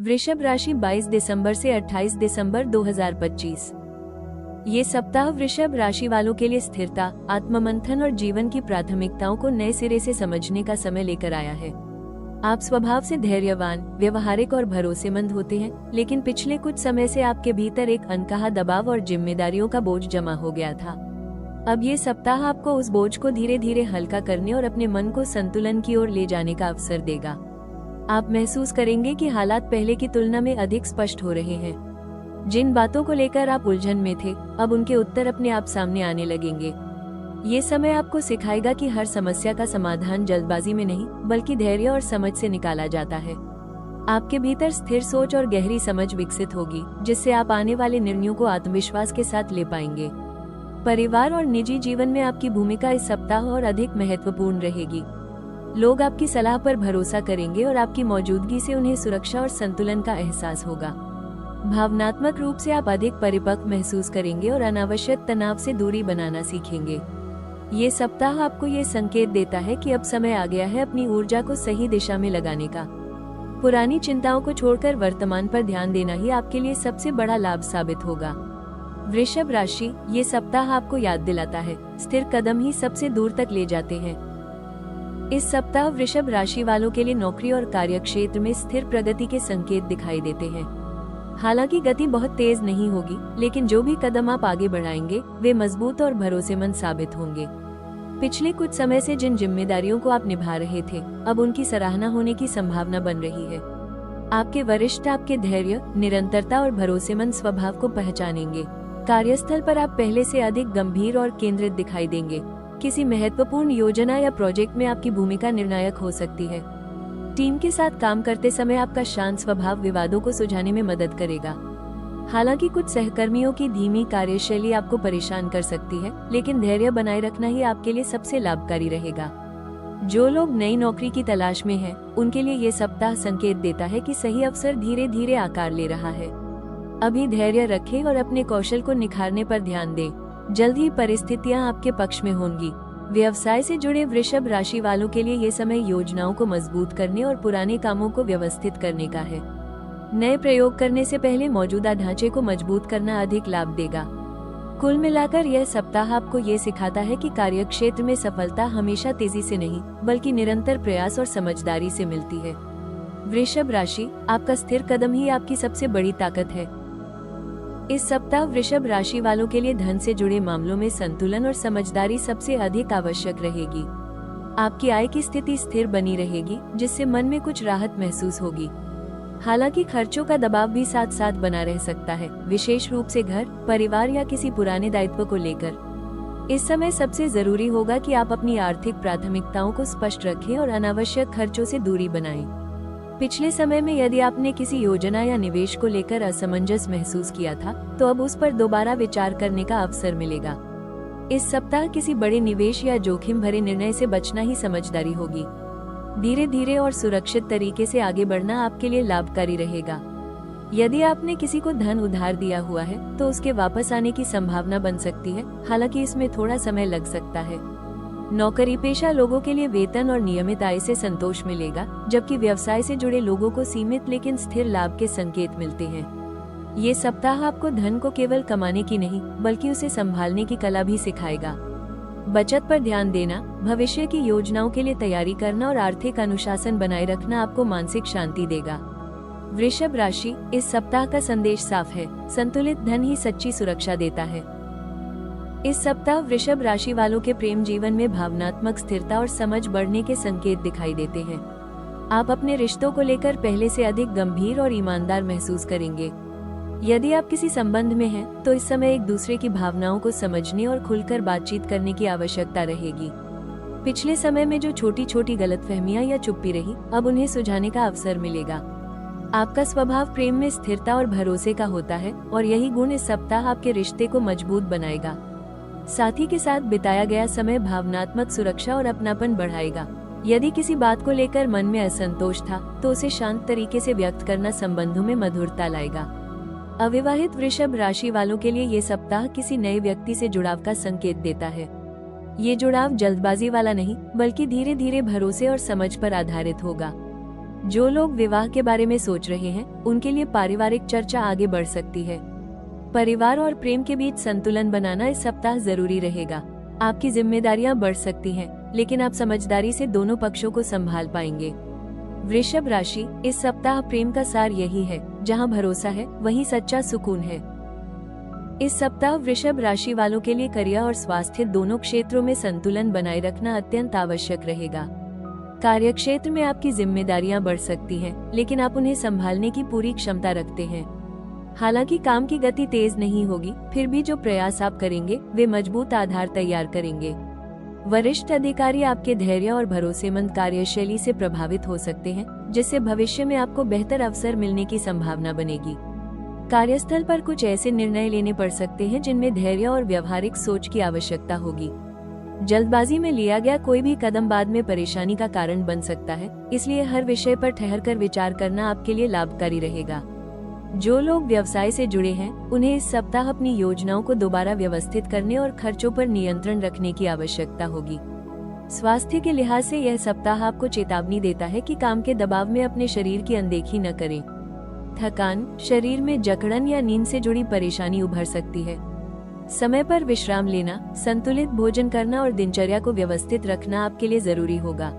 वृषभ राशि 22 दिसंबर से 28 दिसंबर 2025। ये सप्ताह वृषभ राशि वालों के लिए स्थिरता, आत्ममंथन और जीवन की प्राथमिकताओं को नए सिरे से समझने का समय लेकर आया है। आप स्वभाव से धैर्यवान, व्यवहारिक और भरोसेमंद होते हैं, लेकिन पिछले कुछ समय से आपके भीतर एक अनकहा दबाव और जिम्मेदारियों का बोझ जमा हो गया था। अब ये सप्ताह आपको उस बोझ को धीरे धीरे हल्का करने और अपने मन को संतुलन की ओर ले जाने का अवसर देगा। आप महसूस करेंगे कि हालात पहले की तुलना में अधिक स्पष्ट हो रहे हैं। जिन बातों को लेकर आप उलझन में थे, अब उनके उत्तर अपने आप सामने आने लगेंगे। ये समय आपको सिखाएगा कि हर समस्या का समाधान जल्दबाजी में नहीं, बल्कि धैर्य और समझ से निकाला जाता है। आपके भीतर स्थिर सोच और गहरी समझ विकसित होगी, जिससे आप आने वाले निर्णयों को आत्मविश्वास के साथ ले पाएंगे। परिवार और निजी जीवन में आपकी भूमिका इस सप्ताह और अधिक महत्वपूर्ण रहेगी। लोग आपकी सलाह पर भरोसा करेंगे और आपकी मौजूदगी से उन्हें सुरक्षा और संतुलन का एहसास होगा। भावनात्मक रूप से आप अधिक परिपक्व महसूस करेंगे और अनावश्यक तनाव से दूरी बनाना सीखेंगे। ये सप्ताह आपको ये संकेत देता है कि अब समय आ गया है अपनी ऊर्जा को सही दिशा में लगाने का। पुरानी चिंताओं को छोड़कर वर्तमान पर ध्यान देना ही आपके लिए सबसे बड़ा लाभ साबित होगा। वृषभ राशि, ये सप्ताह आपको याद दिलाता है, स्थिर कदम ही सबसे दूर तक ले जाते हैं। इस सप्ताह वृषभ राशि वालों के लिए नौकरी और कार्यक्षेत्र में स्थिर प्रगति के संकेत दिखाई देते हैं। हालांकि गति बहुत तेज नहीं होगी, लेकिन जो भी कदम आप आगे बढ़ाएंगे वे मजबूत और भरोसेमंद साबित होंगे। पिछले कुछ समय से जिन जिम्मेदारियों को आप निभा रहे थे, अब उनकी सराहना होने की संभावना बन रही है। आपके वरिष्ठ आपके धैर्य, निरंतरता और भरोसेमंद स्वभाव को पहचानेंगे। कार्यस्थल पर आप पहले से अधिक गंभीर और केंद्रित दिखाई देंगे। किसी महत्वपूर्ण योजना या प्रोजेक्ट में आपकी भूमिका निर्णायक हो सकती है। टीम के साथ काम करते समय आपका शांत स्वभाव विवादों को सुलझाने में मदद करेगा। हालांकि कुछ सहकर्मियों की धीमी कार्यशैली आपको परेशान कर सकती है, लेकिन धैर्य बनाए रखना ही आपके लिए सबसे लाभकारी रहेगा। जो लोग नई नौकरी की तलाश में हैं, उनके लिए ये सप्ताह संकेत देता है कि सही अवसर धीरे धीरे आकार ले रहा है। अभी धैर्य रखें और अपने कौशल को निखारने पर ध्यान दें। जल्द ही परिस्थितियां आपके पक्ष में होंगी। व्यवसाय से जुड़े वृषभ राशि वालों के लिए ये समय योजनाओं को मजबूत करने और पुराने कामों को व्यवस्थित करने का है। नए प्रयोग करने से पहले मौजूदा ढांचे को मजबूत करना अधिक लाभ देगा। कुल मिलाकर यह सप्ताह आपको ये सिखाता है कि कार्यक्षेत्र में सफलता हमेशा तेजी से नहीं, बल्कि निरंतर प्रयास और समझदारी से मिलती है। वृषभ राशि, आपका स्थिर कदम ही आपकी सबसे बड़ी ताकत है। इस सप्ताह वृषभ राशि वालों के लिए धन से जुड़े मामलों में संतुलन और समझदारी सबसे अधिक आवश्यक रहेगी। आपकी आय की स्थिति स्थिर बनी रहेगी, जिससे मन में कुछ राहत महसूस होगी। हालांकि खर्चों का दबाव भी साथ साथ बना रह सकता है, विशेष रूप से घर, परिवार या किसी पुराने दायित्व को लेकर। इस समय सबसे जरूरी होगा कि आप अपनी आर्थिक प्राथमिकताओं को स्पष्ट रखें और अनावश्यक खर्चों से दूरी बनाएं। पिछले समय में यदि आपने किसी योजना या निवेश को लेकर असमंजस महसूस किया था, तो अब उस पर दोबारा विचार करने का अवसर मिलेगा। इस सप्ताह किसी बड़े निवेश या जोखिम भरे निर्णय से बचना ही समझदारी होगी। धीरे धीरे और सुरक्षित तरीके से आगे बढ़ना आपके लिए लाभकारी रहेगा। यदि आपने किसी को धन उधार दिया हुआ है, तो उसके वापस आने की संभावना बन सकती है, हालांकि इसमें थोड़ा समय लग सकता है। नौकरी पेशा लोगों के लिए वेतन और नियमित आय से संतोष मिलेगा, जबकि व्यवसाय से जुड़े लोगों को सीमित लेकिन स्थिर लाभ के संकेत मिलते हैं। ये सप्ताह आपको धन को केवल कमाने की नहीं, बल्कि उसे संभालने की कला भी सिखाएगा। बचत पर ध्यान देना, भविष्य की योजनाओं के लिए तैयारी करना और आर्थिक अनुशासन बनाए रखना आपको मानसिक शांति देगा। वृषभ राशि, इस सप्ताह का संदेश साफ है, संतुलित धन ही सच्ची सुरक्षा देता है। इस सप्ताह वृषभ राशि वालों के प्रेम जीवन में भावनात्मक स्थिरता और समझ बढ़ने के संकेत दिखाई देते हैं। आप अपने रिश्तों को लेकर पहले से अधिक गंभीर और ईमानदार महसूस करेंगे। यदि आप किसी संबंध में हैं, तो इस समय एक दूसरे की भावनाओं को समझने और खुलकर बातचीत करने की आवश्यकता रहेगी। पिछले समय में जो छोटी छोटी गलतफहमियां या चुप्पी रही, अब उन्हें सुलझाने का अवसर मिलेगा। आपका स्वभाव प्रेम में स्थिरता और भरोसे का होता है, और यही गुण इस सप्ताह आपके रिश्ते को मजबूत बनाएगा। साथी के साथ बिताया गया समय भावनात्मक सुरक्षा और अपनापन बढ़ाएगा। यदि किसी बात को लेकर मन में असंतोष था, तो उसे शांत तरीके से व्यक्त करना संबंधों में मधुरता लाएगा। अविवाहित वृषभ राशि वालों के लिए ये सप्ताह किसी नए व्यक्ति से जुड़ाव का संकेत देता है। ये जुड़ाव जल्दबाजी वाला नहीं, बल्कि धीरे धीरे भरोसे और समझ पर आधारित होगा। जो लोग विवाह के बारे में सोच रहे हैं उनके लिए पारिवारिक चर्चा आगे बढ़ सकती है। परिवार और प्रेम के बीच संतुलन बनाना इस सप्ताह जरूरी रहेगा। आपकी जिम्मेदारियां बढ़ सकती हैं, लेकिन आप समझदारी से दोनों पक्षों को संभाल पाएंगे। वृषभ राशि, इस सप्ताह प्रेम का सार यही है, जहां भरोसा है वहीं सच्चा सुकून है। इस सप्ताह वृषभ राशि वालों के लिए करियर और स्वास्थ्य दोनों क्षेत्रों में संतुलन बनाए रखना अत्यंत आवश्यक रहेगा। कार्यक्षेत्र में आपकी जिम्मेदारियां बढ़ सकती हैं, लेकिन आप उन्हें संभालने की पूरी क्षमता रखते हैं। हालांकि काम की गति तेज नहीं होगी, फिर भी जो प्रयास आप करेंगे वे मजबूत आधार तैयार करेंगे। वरिष्ठ अधिकारी आपके धैर्य और भरोसेमंद कार्यशैली से प्रभावित हो सकते हैं, जिससे भविष्य में आपको बेहतर अवसर मिलने की संभावना बनेगी। कार्यस्थल पर कुछ ऐसे निर्णय लेने पड़ सकते हैं जिनमें धैर्य और व्यवहारिक सोच की आवश्यकता होगी। जल्दबाजी में लिया गया कोई भी कदम बाद में परेशानी का कारण बन सकता है, इसलिए हर विषय पर ठहरकर विचार करना आपके लिए लाभकारी रहेगा। जो लोग व्यवसाय से जुड़े हैं उन्हें इस सप्ताह अपनी योजनाओं को दोबारा व्यवस्थित करने और खर्चों पर नियंत्रण रखने की आवश्यकता होगी। स्वास्थ्य के लिहाज से यह सप्ताह आपको चेतावनी देता है कि काम के दबाव में अपने शरीर की अनदेखी न करें। थकान, शरीर में जकड़न या नींद से जुड़ी परेशानी उभर सकती है। समय पर विश्राम लेना, संतुलित भोजन करना और दिनचर्या को व्यवस्थित रखना आपके लिए जरूरी होगा।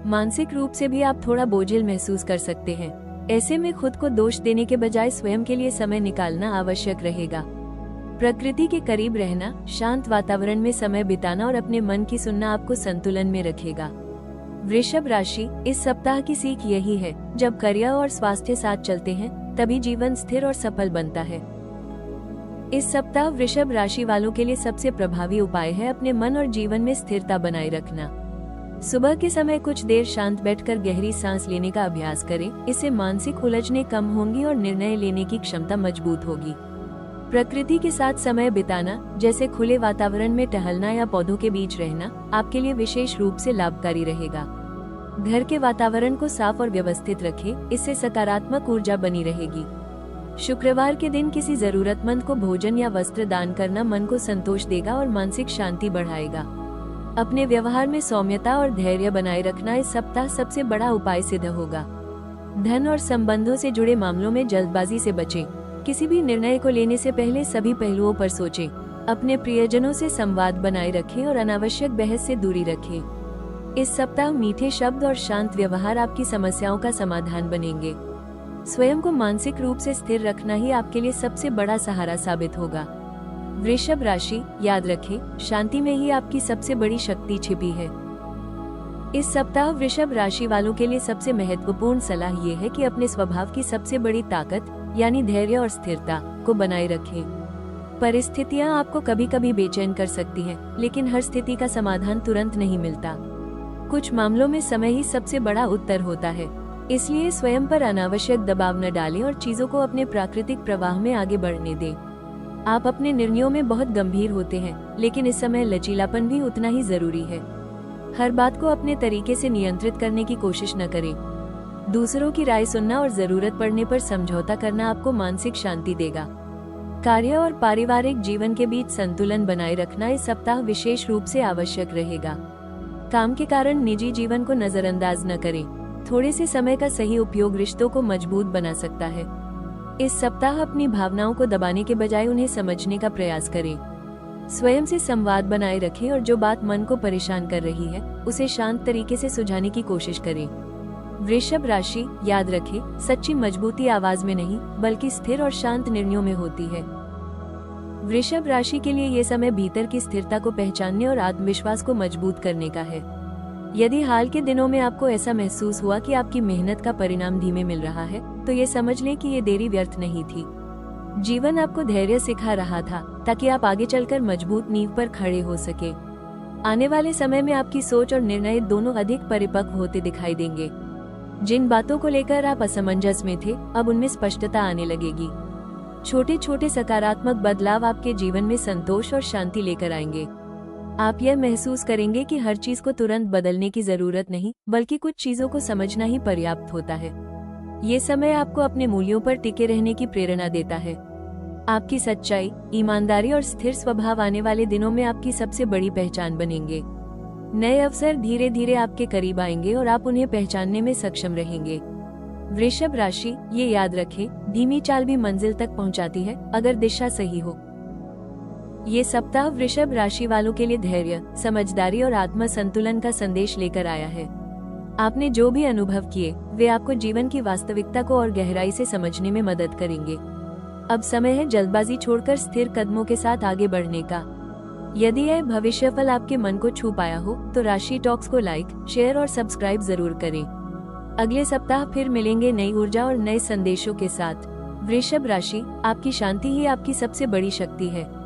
मानसिक रूप से भी आप थोड़ा बोझिल महसूस कर सकते हैं। ऐसे में खुद को दोष देने के बजाय स्वयं के लिए समय निकालना आवश्यक रहेगा। प्रकृति के करीब रहना, शांत वातावरण में समय बिताना और अपने मन की सुनना आपको संतुलन में रखेगा। वृषभ राशि, इस सप्ताह की सीख यही है, जब करियर और स्वास्थ्य साथ चलते हैं तभी जीवन स्थिर और सफल बनता है। इस सप्ताह वृषभ राशि वालों के लिए सबसे प्रभावी उपाय है अपने मन और जीवन में स्थिरता बनाए रखना। सुबह के समय कुछ देर शांत बैठकर गहरी सांस लेने का अभ्यास करें, इससे मानसिक उलझनें कम होंगी और निर्णय लेने की क्षमता मजबूत होगी। प्रकृति के साथ समय बिताना, जैसे खुले वातावरण में टहलना या पौधों के बीच रहना, आपके लिए विशेष रूप से लाभकारी रहेगा। घर के वातावरण को साफ और व्यवस्थित रखें, इससे सकारात्मक ऊर्जा बनी रहेगी। शुक्रवार के दिन किसी जरूरतमंद को भोजन या वस्त्र दान करना मन को संतोष देगा और मानसिक शांति बढ़ाएगा। अपने व्यवहार में सौम्यता और धैर्य बनाए रखना इस सप्ताह सबसे बड़ा उपाय सिद्ध होगा। धन और संबंधों से जुड़े मामलों में जल्दबाजी से बचें। किसी भी निर्णय को लेने से पहले सभी पहलुओं पर सोचें। अपने प्रियजनों से संवाद बनाए रखें और अनावश्यक बहस से दूरी रखें। इस सप्ताह मीठे शब्द और शांत व्यवहार आपकी समस्याओं का समाधान बनेंगे। स्वयं को मानसिक रूप से स्थिर रखना ही आपके लिए सबसे बड़ा सहारा साबित होगा। वृषभ राशि, याद रखें, शांति में ही आपकी सबसे बड़ी शक्ति छिपी है। इस सप्ताह वृषभ राशि वालों के लिए सबसे महत्वपूर्ण सलाह ये है कि अपने स्वभाव की सबसे बड़ी ताकत यानी धैर्य और स्थिरता को बनाए रखें। परिस्थितियां आपको कभी कभी बेचैन कर सकती हैं, लेकिन हर स्थिति का समाधान तुरंत नहीं मिलता। कुछ मामलों में समय ही सबसे बड़ा उत्तर होता है, इसलिए स्वयं पर अनावश्यक दबाव न डालें और चीजों को अपने प्राकृतिक प्रवाह में आगे बढ़ने दें। आप अपने निर्णयों में बहुत गंभीर होते हैं, लेकिन इस समय लचीलापन भी उतना ही जरूरी है। हर बात को अपने तरीके से नियंत्रित करने की कोशिश न करें। दूसरों की राय सुनना और जरूरत पड़ने पर समझौता करना आपको मानसिक शांति देगा। कार्य और पारिवारिक जीवन के बीच संतुलन बनाए रखना इस सप्ताह विशेष रूप से आवश्यक रहेगा। काम के कारण निजी जीवन को नजरअंदाज न करें। थोड़े से समय का सही उपयोग रिश्तों को मजबूत बना सकता है। इस सप्ताह अपनी भावनाओं को दबाने के बजाय उन्हें समझने का प्रयास करें। स्वयं से संवाद बनाए रखें और जो बात मन को परेशान कर रही है उसे शांत तरीके से सुलझाने की कोशिश करें। वृषभ राशि, याद रखें, सच्ची मजबूती आवाज में नहीं बल्कि स्थिर और शांत निर्णयों में होती है। वृषभ राशि के लिए ये समय भीतर की स्थिरता को पहचानने और आत्मविश्वास को मजबूत करने का है। यदि हाल के दिनों में आपको ऐसा महसूस हुआ कि आपकी मेहनत का परिणाम धीमे मिल रहा है, तो ये समझ लें कि ये देरी व्यर्थ नहीं थी। जीवन आपको धैर्य सिखा रहा था ताकि आप आगे चलकर मजबूत नींव पर खड़े हो सके। आने वाले समय में आपकी सोच और निर्णय दोनों अधिक परिपक्व होते दिखाई देंगे। जिन बातों को लेकर आप असमंजस में थे, अब उनमें स्पष्टता आने लगेगी। छोटे छोटे सकारात्मक बदलाव आपके जीवन में संतोष और शांति लेकर आएंगे। आप यह महसूस करेंगे कि हर चीज को तुरंत बदलने की जरूरत नहीं, बल्कि कुछ चीजों को समझना ही पर्याप्त होता है। ये समय आपको अपने मूल्यों पर टिके रहने की प्रेरणा देता है। आपकी सच्चाई, ईमानदारी और स्थिर स्वभाव आने वाले दिनों में आपकी सबसे बड़ी पहचान बनेंगे। नए अवसर धीरे धीरे आपके करीब आएंगे और आप उन्हें पहचानने में सक्षम रहेंगे। वृषभ राशि, ये याद रखें, धीमी चाल भी मंजिल तक पहुंचाती है, अगर दिशा सही हो। ये सप्ताह वृषभ राशि वालों के लिए धैर्य, समझदारी और आत्म संतुलन का संदेश लेकर आया है। आपने जो भी अनुभव किए, वे आपको जीवन की वास्तविकता को और गहराई से समझने में मदद करेंगे। अब समय है जल्दबाजी छोड़कर स्थिर कदमों के साथ आगे बढ़ने का। यदि यह भविष्यफल आपके मन को छू पाया हो, तो राशि टॉक्स को लाइक, शेयर और सब्सक्राइब जरूर करें। अगले सप्ताह फिर मिलेंगे नई ऊर्जा और नए संदेशों के साथ। वृषभ राशि, आपकी शांति ही आपकी सबसे बड़ी शक्ति है।